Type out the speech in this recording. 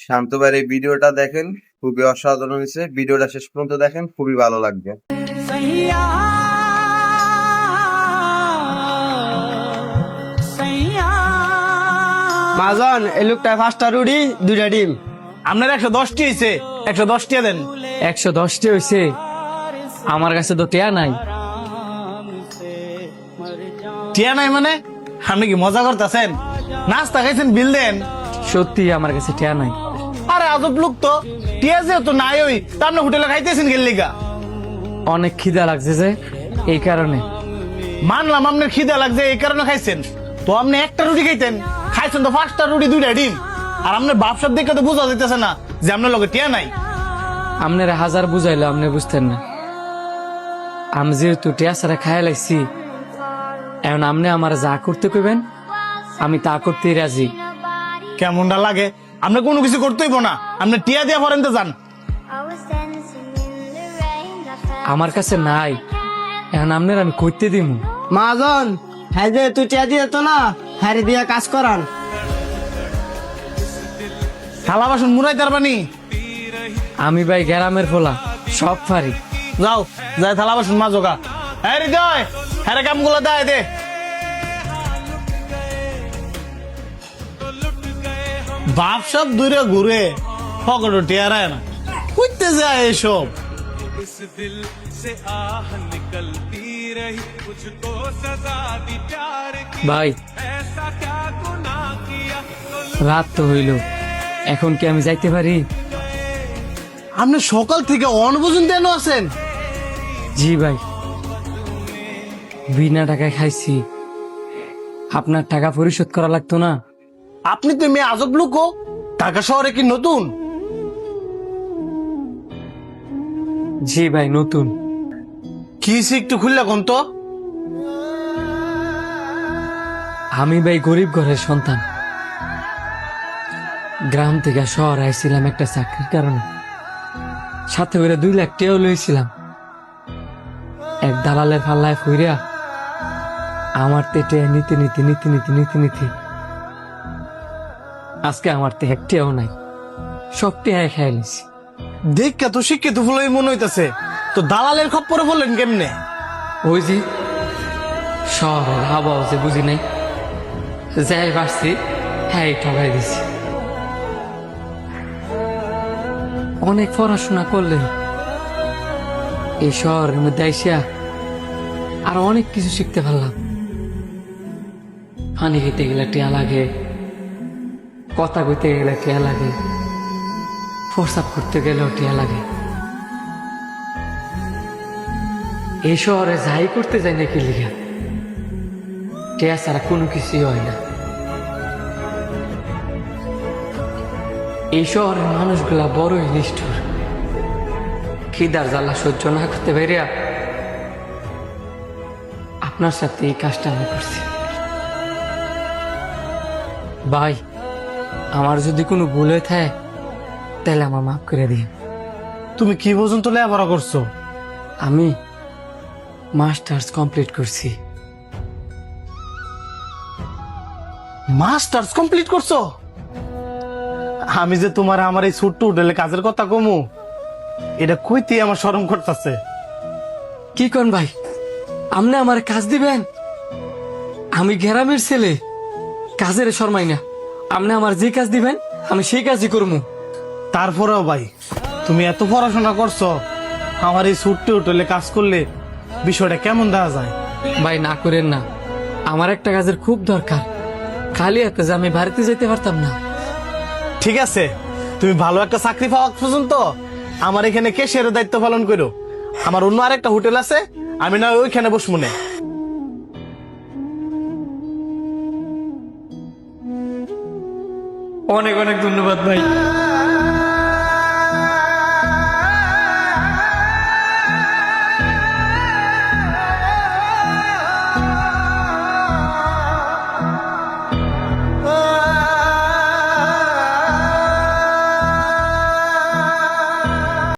শান্ত ভাইয়ের এই ভিডিওটা দেখেন, খুবই অসাধারণ হয়েছে। ভিডিওটা শেষ পর্যন্ত দেখেন, খুবই ভালো লাগবে। মাজন এই লোকটা 5টা রুটি 2টা ডিম। আপনার 110টি হয়েছে, 110টি দেন। 110টি হয়েছে, আমার কাছে তো টিয়া নাই। টিয়া নাই মানে? আপনি কি মজা করতেছেন? নাস্তা খাইছেন, বিল দেন। সত্যি আমার কাছে টিয়া নাই। আরে আজব লোক তো, টিয়া যেহেতু নাই ওই তা আপনি হোটেলে খাইতেছেন গেল্লিগা। অনেক খিদা লাগছে যে, এই কারণে। মানলাম আপনার খিদে লাগছে এই কারণে খাইছেন, তো আপনি একটা রুটি খাইছেন তো 5টা রুটি 2টা ডিম। আর আপনার বাপসাপ দেখে তো বোঝা যাইতেছে না যে আপনার লগে টিয়া নাই। আপনার হাজার বুঝাইলো আপনি বুঝতেন না। আমি যেহেতু টিয়া ছাড়া খাইয়া লাগছি, এখন আপনি আমার যা করতে কইবেন আমি তা করতেই রাজি। কেমনটা লাগে? আপনি কোনো কিছু করতেই না, আপনি টিয়া দিয়া ফরেন তো যান। আমার কাছে নাই, এখন আপনার আমি করতে দিব। মাজন হ্যাঁ যে তুই টিয়া দিয়ে তো না, হ্যাঁ দিয়া কাজ করান। থালা বাসন মুড়াই তার বানি। আমি ভাই গ্রামের ফোলা, সব পারি। যাও যাই থালা বাসন মা জোগা। হ্যাঁ হৃদয়, হ্যাঁ কামগুলো দেয় দে। বাপ সব দূরে ঘুরে ফকটো টিয়ারায় না, কইতে যায় এসব। ভাই রাত তো হইল, এখন কি আমি যাইতে পারি? আপনি সকাল থেকে অনবুঝুন দেন আছেন? জি ভাই, বিনা টাকায় খাইছি, আপনার টাকা পরিশোধ করা লাগতো না? আপনি তো মেয়ে আজব লোক। ঢাকা শহরে কি নতুন? জি ভাই নতুন। কি একটু খুললে কোন তো। আমি ভাই গরিব ঘরের সন্তান, গ্রাম থেকে শহর আইছিলাম একটা চাকরির কারণে। সাথে করে 2 লাখ টাকাও লইছিলাম। এক দালালের পাল্লায় ফইরা আমার তেটে নিতে নিতে নিতে নিতে নিতে নিতে আজকে আমার তে একটাও নাই, সব টেহাই খাই নিছি। দেখা তো শিক্ষিত ফুলাই মনে হইতাছে, তো দালালের খপ্পরে বললেন কেমনে? ওই যে শহরের হাওয়াও যে বুঝি নাই, যাই পারছি হ্যাঁ ঠগাই দিছি। অনেক পড়াশোনা করলেন এই শহরের মধ্যে আইসা আর অনেক কিছু শিখতে পারলাম। পানি খেতে গেলে টিয়া লাগে, কথা কইতে গেলে টিয়া লাগে, প্রস্রাব করতে গেলেও টিয়া লাগে। এই শহরে যাই করতে যাই নাকি লিখা টিয়া ছাড়া কোনো কিছুই হয় না। এই শহরের মানুষগুলা বড়ই নিষ্ঠুর। খিদার জ্বালা সহ্য না করতে পারিয়া আপনার সাথে এই কাজটা আমি করছি। ভাই আমার যদি কোনো ভুল হয়ে থাকে তাহলে আমার মাফ করে দিন। তুমি কি পর্যন্ত লেখাপড়া করছো? আমি মাস্টার্স কমপ্লিট করছি। মাস্টার্স কমপ্লিট করছো? আমি যে তোমার আমার এই ছোট্ট হোটেলে কাজের কথা কমু, এটা কইতে আমার শরম করতেছে। কি কোন ভাই, আপনি আমার কাজ দিবেন? আমি গ্রামের ছেলে, কাজের শর্মাই না। আপনি আমার যে কাজ দিবেন আমি সেই কাজই করবো। তারপরেও ভাই, তুমি এত পড়াশোনা করছো, আমার এই ছোট্ট হোটেলে কাজ করলে বিষয়টা কেমন দেখা যায়? ভাই না করেন না, আমার একটা কাজের খুব দরকার। খালি হাতে যে আমি বাড়িতে যেতে পারতাম না। ঠিক আছে, তুমি ভালো একটা চাকরি পাওয়া পর্যন্ত আমার এখানে ক্যাশিয়ারের দায়িত্ব পালন করো। আমার অন্য আরেকটা হোটেল আছে, আমি না ওইখানে বসবো না। অনেক অনেক ধন্যবাদ ভাই।